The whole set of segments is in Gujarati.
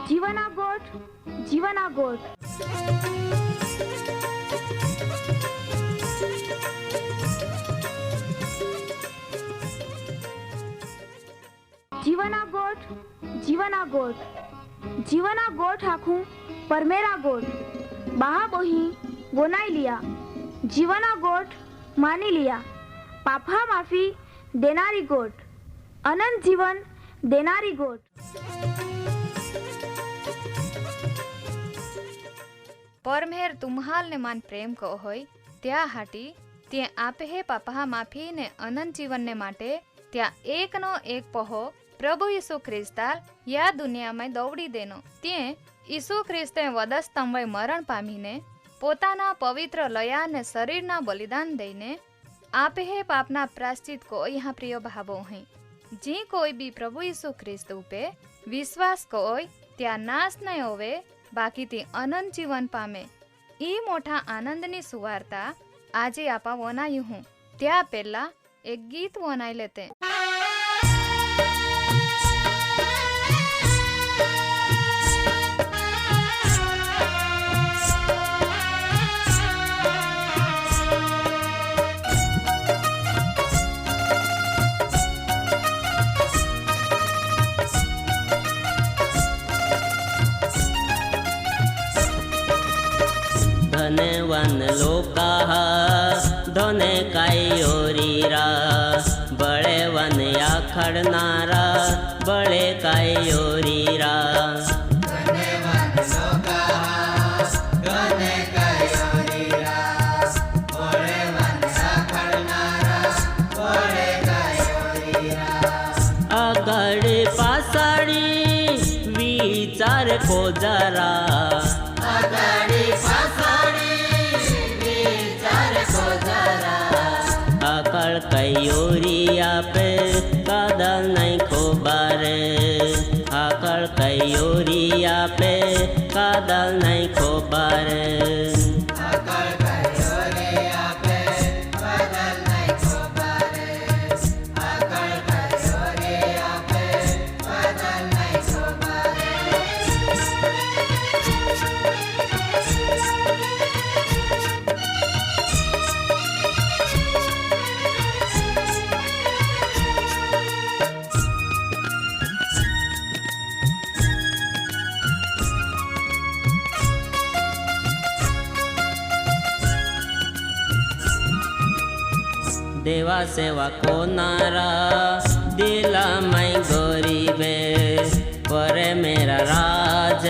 जीवना गोठ जीवना गोठ जीवना गोठ जीवना गोठ जीवना गोठ आखू परमेरा गोठ बाहा बोही गोनाई लिया जीवना गोठ मानी लिया पापा माफी देनारी गोठ अनंत जीवन देनारी गोठ। परमेर तुम्हाल ने मान प्रेम को होय त्या हाटी ते आपे हे पापा माफी ने अनंत जीवन ने माटे त्या एक नो एक पहो प्रभु यीशु ख्रिस्ताल या दुनिया में दौड़ी देनो ते यीशु ख्रिस्ते वधस्तंभे मरण पामीने पोताना पवित्र लया ने शरीरना बलिदान दईने आपे हे पापना प्राश्चित को यहाँ प्रिय भावो है जी कोई भी प्रभु यीशु ख्रिस्त पे विश्वास कोय त्या नाश नहीं होवे बाकी ते अनंत जीवन पामे ई मोटा आनंदनी सुवार्ता आजे आपा वनायु हूँ त्या पहला एक गीत वनाई लेते। धनवान लोकाः धने कायोरीरा बळेवन आखडनारा बळे कायोरीरा आगाडी पासाडी विचार खोजारा आकड़ कयोरिया पे कादल नहीं खोबारे आकड़ कयोरिया पे कादल नहीं खोबारे देवा सेवा कोनारा दिला मैं गरीबे परे मेरा राज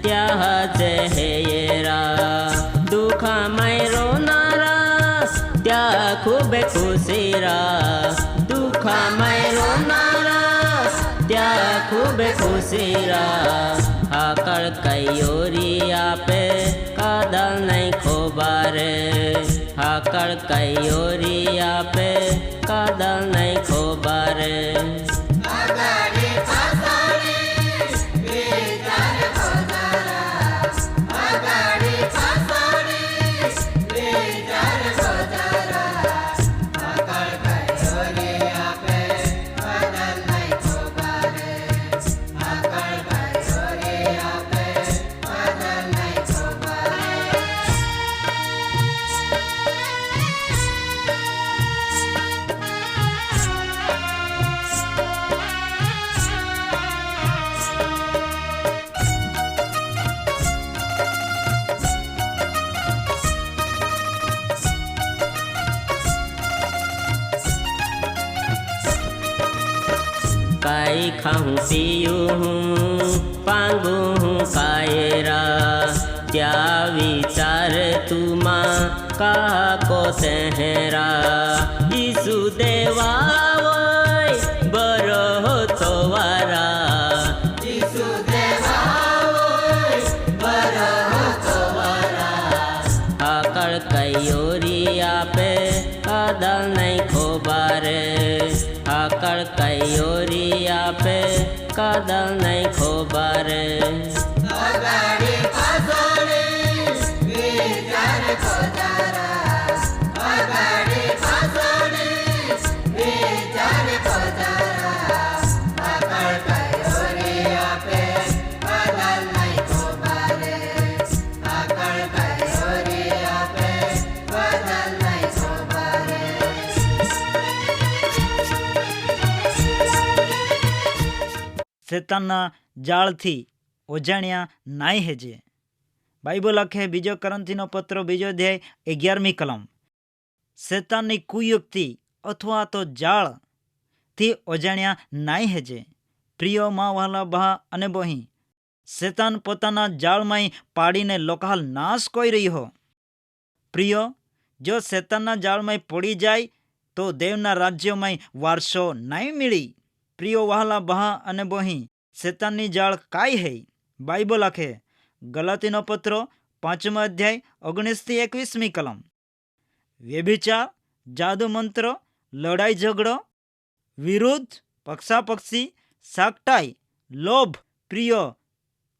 क्या जे है येरा दुखा मैं रोनारा त्या खूब खुशीरा दुखा मैं रोनारा त्या खूब खुशीरा आकड़ कयोरिया पे कादल नहीं खोबारे आकड़ कयोरिया पे कादल नहीं खोबारे काई खाऊं पीयूं हूँ पांगू हूँ कायरा क्या विचार तुमा कहा को तेहरा यीशु देवा वोय बरो हो तो वारा यीशु देवा वोय बरो हो तो वारा आकड़ कयोरिया पे कादल नहीं खोबारे आकड़ कयोरिया पे कादल नहीं खोबारे શેતાનના જાળથી ઓજાણ્યા નાય હેજે. બાઇબલ લખે 2 કોરિન્થીનો પત્ર 2 અધ્યાય 11મી કલમ, શેતાનની કુયુક્તિ અથવા તો જાળથી ઓજાણ્યા નાય હેજે. પ્રિય માં, વહાલા બહા અને બહેન, શેતાન પોતાના જાળમાં પાડીને લોકાલ નાશ કોઈ રહ્યો. પ્રિય, જો શેતાનના જાળમાં પડી જાય તો દેવના રાજ્યમાં વારસો નહીં મળી. પ્રિયો વહાલા બહા અને બહેન, શેતાનની જાળ કાંઈ હે? બાઇબલ લખે ગલાતીનો પત્ર 5 અધ્યાય 19થી 21મી કલમ, વ્યભિચાર, જાદુ મંત્ર, લડાઈ ઝઘડો, વિરુદ્ધ, પક્ષાપક્ષી, સાકટાઈ, લોભ. પ્રિયો,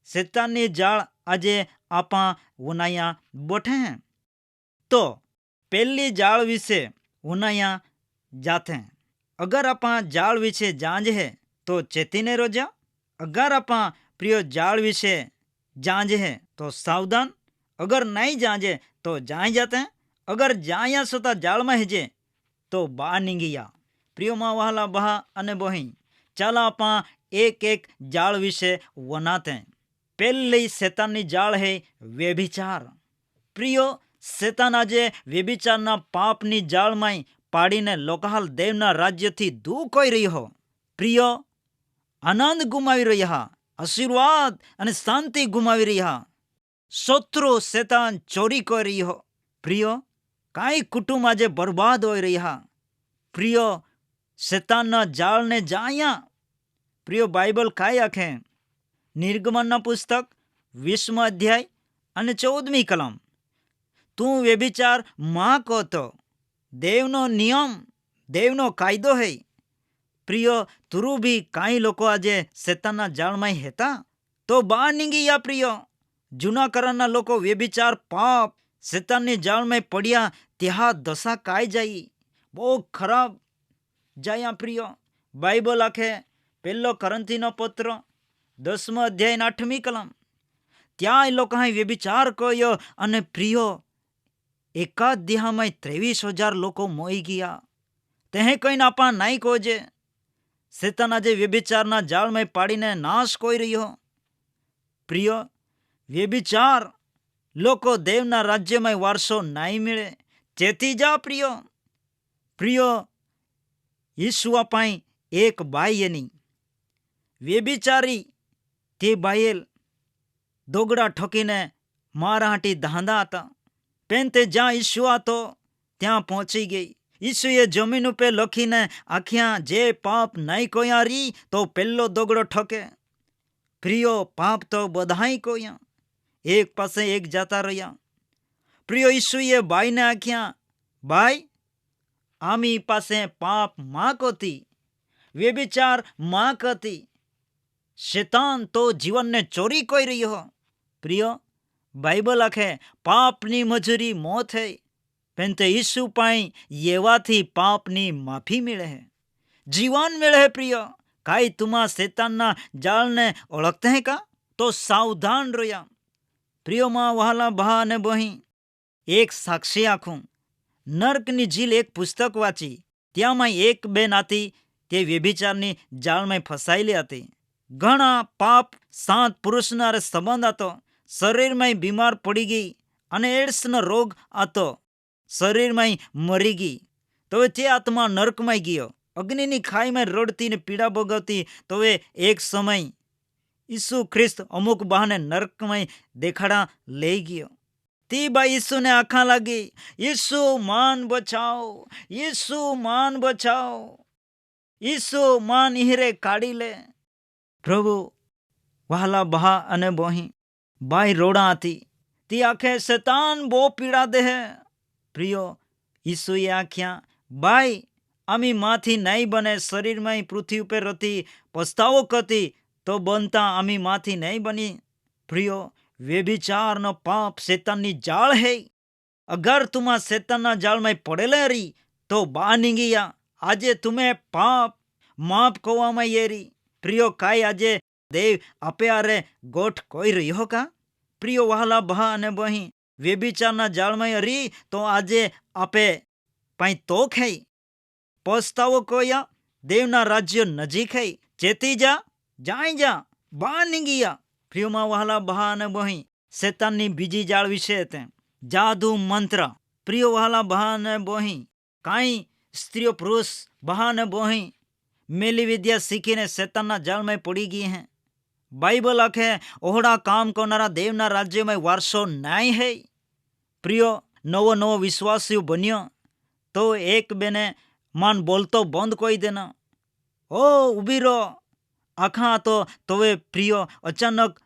શેતાનની જાળ આજે આપા ઉનાયા બોઠે हैं. તો પહેલી જાળ વિશે ઉનાયા જાતે. અગર આપા જાળ વિશે જાંજ હે તો ચેતીને રોજા. અગર આપા પ્રિયો જાળ વિશે જાંજ હે તો સાવધાન. અગર નહીં જાંજે તો જાઈ જાતે. અગર જાયા સોતા જાળમાં હેજે તો બા નીંગિયા. પ્રિયોમાં વહાલા બહા અને બહેન, ચાલા આપા એક જાળ વિશે વનાતે. પહેલી શેતાનની જાળ હે વ્યભિચાર. પ્રિયો, શેતાન આજે વ્યભિચારના પાપની જાળમાં પાડીને લોકાલ દેવના રાજ્યથી દૂર કોઈ રહ્યો. પ્રિયો, આનંદ ગુમાવી રહ્યા, આશીર્વાદ અને શાંતિ ગુમાવી રહ્યા. શત્રુ શેતાન ચોરી કરી રહ્યો. પ્રિયો, કાંઈ કુટુંબ આજે બરબાદ હોઈ રહ્યા. પ્રિયો, શેતાનના જાળને જાયા. પ્રિયો, બાઇબલ કાંઈ આખે નિર્ગમનના પુસ્તક 20 અધ્યાય અને 14મી કલમ, તું વ્યભિચાર માં કહતો. દેવનો નિયમ, દેવનો કાયદો હે. પ્રિયો, તુરું ભી કાંઈ લોકો આજે શેતાનના જાળમાં હેતા તો બહાર નીકળી યા. પ્રિયો, જૂના કરારના લોકો વ્યભિચાર, પાપ, શેતાનની જાળમાં પડ્યા ત્યાં દશા કાંઈ જાય, બહુ ખરાબ જાય. પ્રિયો, બાઇબલ આખે 1 કોરિન્થીનો પત્ર 10 અધ્યાય 8મી કલમ, ત્યાં એ લોકો વ્યભિચાર કર્યો અને પ્રિયો, એકાદ દિહામાં 23,000 લોકો મોઈ ગયા. તે કહીને આપા નહીં કોજે. શેતાન આજે વ્યભિચારના જાળમાં પાડીને નાશ કોઈ રહ્યો. પ્રિય, વ્યભિચાર લોકો દેવના રાજ્યમાં વારસો નહીં મળે. ચેતી જા પ્રિયો. પ્રિયો, ઈસુ અપાઈ એક બાઈ એની વ્યભિચારી તે બાયેલ દોગડા ઠોકીને મારા હાટી ધાંધા હતા. પેન તે જ્યાં ઈસુ હતો ત્યાં પહોંચી ગઈ. ઈસુએ જમીન ઉપર લખીને આખ્યા, જે પાપ નહીં કોયા રી તો પહેલો દોગડો ઠોકે. પ્રિયો, પાપ તો બધાય કોયા, એક પાસે એક જાતા રહ્યા. પ્રિયો, ઈસુએ બાઈને આખ્યા, બાઈ, આમી પાસે પાપ માં કોતી, વ્યભિચાર માં કતી. શેતાન તો જીવનને ચોરી કોઈ રહ્યો. પ્રિયો, બાઇબલ આખે પાપની મજૂરી મોત હે, પણ તે ઈસુ પાઈ એવાથી પાપની માફી મળે હે, જીવન મળે હે. પ્રિયો, કાંઈ તુમા શેતાનના જાળને ઓળખતે હે કા? તો સાવધાન રહ્યા. પ્રિયોમાં વહાલા બહા અને બહેન, એક સાક્ષી આખું નર્કની ઝીલ એક પુસ્તક વાંચી. ત્યાંમાં એક બેન હતી, તે વ્યભિચારની જાળમાં ફસાયેલી હતી. ઘણા પાપ 7 પુરુષના સંબંધ હતો. શરીરમાં બીમાર પડી ગઈ અને એડ્સનો રોગ હતો. શરીરમાં મરી ગઈ. તો તે આત્મા નર્કમાં ગયો, અગ્નિની ખાઈમાં રડતી ને પીડા ભોગવતી. તો એક સમય ઈસુ ખ્રિસ્ત અમુક બહાને નર્કમાં દેખાડા લઈ ગયો. તે બાઈ ઈસુને આંખા લાગી, ઈસુ માન બચાવ, ઈસુ માન બચાવ, ઈસુ માન ઈહરે કાઢી લે. પ્રભુ, વહાલા બહા અને બહેન, બાઈ રોડા હતી. તે આંખે શેતાન બહુ પીડા દે હે. પ્રિયો, ઈસુએ આખ્યા, બાઈ, આમી માથી નહીં બને. શરીરમાં પૃથ્વી ઉપર હતી, પસ્તાવો કરતી તો બનતા આમી માથી નહીં બની. પ્રિયો, વ્યભિચારનો પાપ શેતાનની જાળ હે. અગર તુમા શેતાનના જાળમાં પડેલે રહી તો બા નીંગિયા. આજે તુમે પાપ માફ કોવામાં યેરી. પ્રિયો, કાંઈ આજે દેવ આપે આરે ગોઠ કોઈ રહ્યો કા? પ્રિયો વહાલા બહા અને બહેન, વ્યભિચારના જાળમાં રહી તો આજે આપે પાઈ તો ખઈ પસ્તાવો કોયા. દેવના રાજ્ય નજીક હૈ. ચેતી જા. જાય જા બહાર નીકળી ગયા. પ્રિયોમાં વહાલા બહા અને બહી શેતાનની બીજી જાળ વિશે તે જાદુ મંત્ર. પ્રિયો વહાલા બહા અને બહી કાંઈ સ્ત્રીઓ પુરુષ બહા અને બહી મેલી વિદ્યા શીખીને શેતાનના જાળમાં પડી ગઈ હે. બાઇબલ આખે ઓહડા કામ કરનારા દેવના રાજ્યમાં વારસો નાય હે. પ્રિયો નવો નવો વિશ્વાસીઓ બન્યો તો એક બેને માન બોલતો બંધ કોઈ દેના. ઓ ઊભી રહો આખા તો તોવે પ્રિયો અચાનક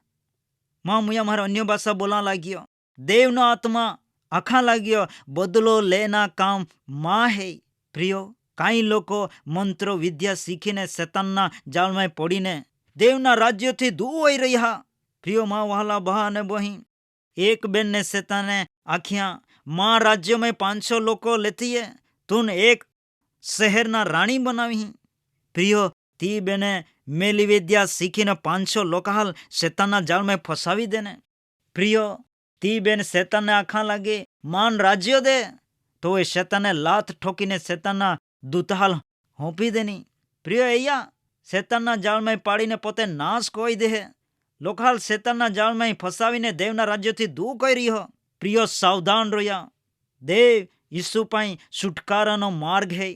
માં મુયા મારે અન્ય ભાષા બોલવા લાગ્યો. દેવનો આત્મા આખા લાગ્યો બદલો લેના કામ માં હે. પ્રિયો કાંઈ લોકો મંત્રો વિદ્યા શીખીને શેતાનના જાળમાં પડીને દેવના રાજ્યથી દૂર હોઈ રહ્યા. પ્રિયો માં વહાલા બહા અને બહી એક બેનને શેતાને આખ્યા માં રાજ્યમાં 500 લોકો લેતીએ તું એક શહેરના રાણી બનાવી. પ્રિયો તી બેને મેલી વિદ્યા શીખીને 500 લોકો હાલ શેતાનના જાળમાં ફસાવી દેને. પ્રિયો તી બેન શેતાનને આખા લાગે માન રાજ્ય દે તો એ શેતાને લાત ઠોકીને શેતાનના દૂતહાલ હોંપી દેની. પ્રિયો અહીંયા શેતાનના જાળમાં પાડીને પોતે નાશ કોઈ દે. લોકાલ શેતાનના જાળમાં ફસાવીને દેવના રાજ્યથી દૂર કરી રહ્યો. પ્રિયો સાવધાન રહ્યા. દેવ ઈસુ પાસે છુટકારાનો માર્ગ હે.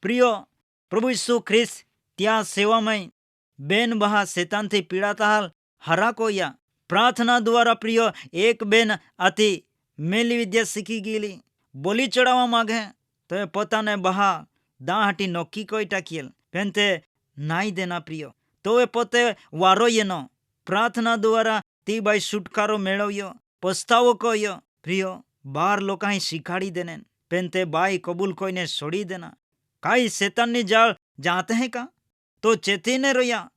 પ્રિયો પ્રભુ ઈસુ ખ્રિસ્ત ત્યાં સેવામાં બેન બહા શેતાનથી પીડાતા હાલ હરા કોયા. પ્રાર્થના દ્વારા પ્રિયો એક બેન આથી મેલી વિદ્યા શીખી ગયેલી બોલી ચડાવવા માગે તો એ પોતાને બહા દાહાટી નોકી કોઈ ટાકીએલ પેન તે નાઈ દેના. પ્રિયો તો એ પોતે વારો એનો પ્રાર્થના દ્વારા તી બાઈ છુટકારો મેળવ્યો પસ્તાવો કહ્યો. પ્રિયો 12 લોકો અહીં શીખાડી દેને પેન તે બાઈ કબૂલ કોઈને છોડી દેના. કાંઈ શેતાનની જાળ જાતે હે કા તો ચેતીને રહ્યા.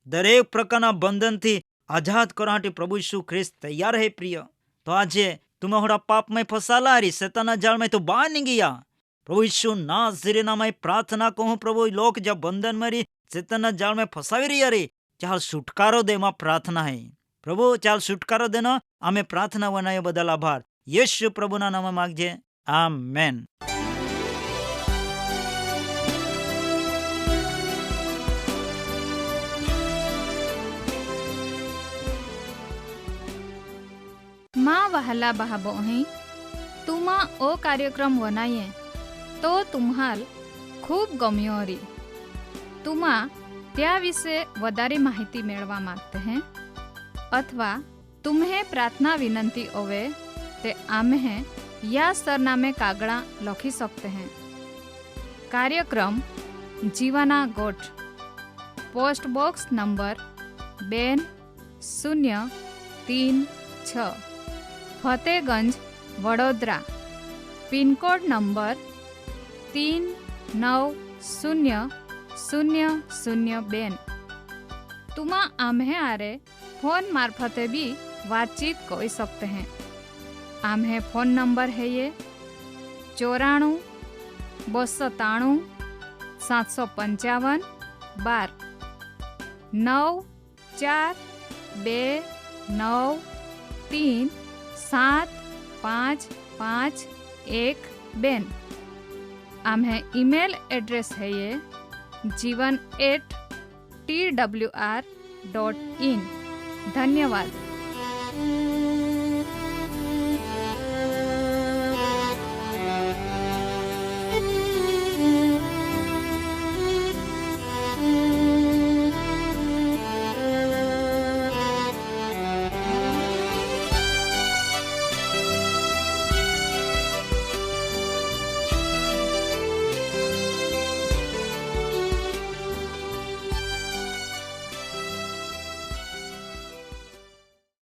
દરેક પ્રકારના બંધનથી આઝાદ કરવા માટે પ્રભુ ઈસુ ખ્રિસ્ત તૈયાર હે. પ્રિય તો આજે તુમે હોડા પાપમાં ફસાલા રી શેતાનના જાળમાં તો બહાર નીકળી ગયા. પ્રભુ ઈસુ નાઝરેનામાં પ્રાર્થના કહું પ્રભુ લોક જ્યાં બંધન મારી શેતાનના જાળમાં ફસાવી રહ્યા રે ચાલ છુટકારો દે માં પ્રાર્થના હે. પ્રભુ ચાલ છુટકારો દેનો અમે પ્રાર્થના બનાવ્યો બદલ આભાર. યેશુ પ્રભુના નામે માગજે આમેન. માં વહાલા બહાબો અહીં તુમાં ઓ કાર્યક્રમ વનાઈએ તો તુમ્હાલ ખૂબ ગમ્યો હરી. તુમાં त्या विषे वधारे माहिती मेळवा मागते हैं अथवा तुम्हें प्रार्थना विनंती होवे ते आम्हे या सरनामे कागड़ा लखी सकते हैं. कार्यक्रम जीवाना गोठ post box number 2036 Fatehganj Vadodara pincode number 390002. तुमा आम्हे आरे फोन मार्फते भी बातचीत कर सकते हैं. आम्हे फोन नंबर है ये 94 293 755 12 9429375512. आम्हे ईमेल एड्रेस है ये jivan@twr.in. धन्यवाद.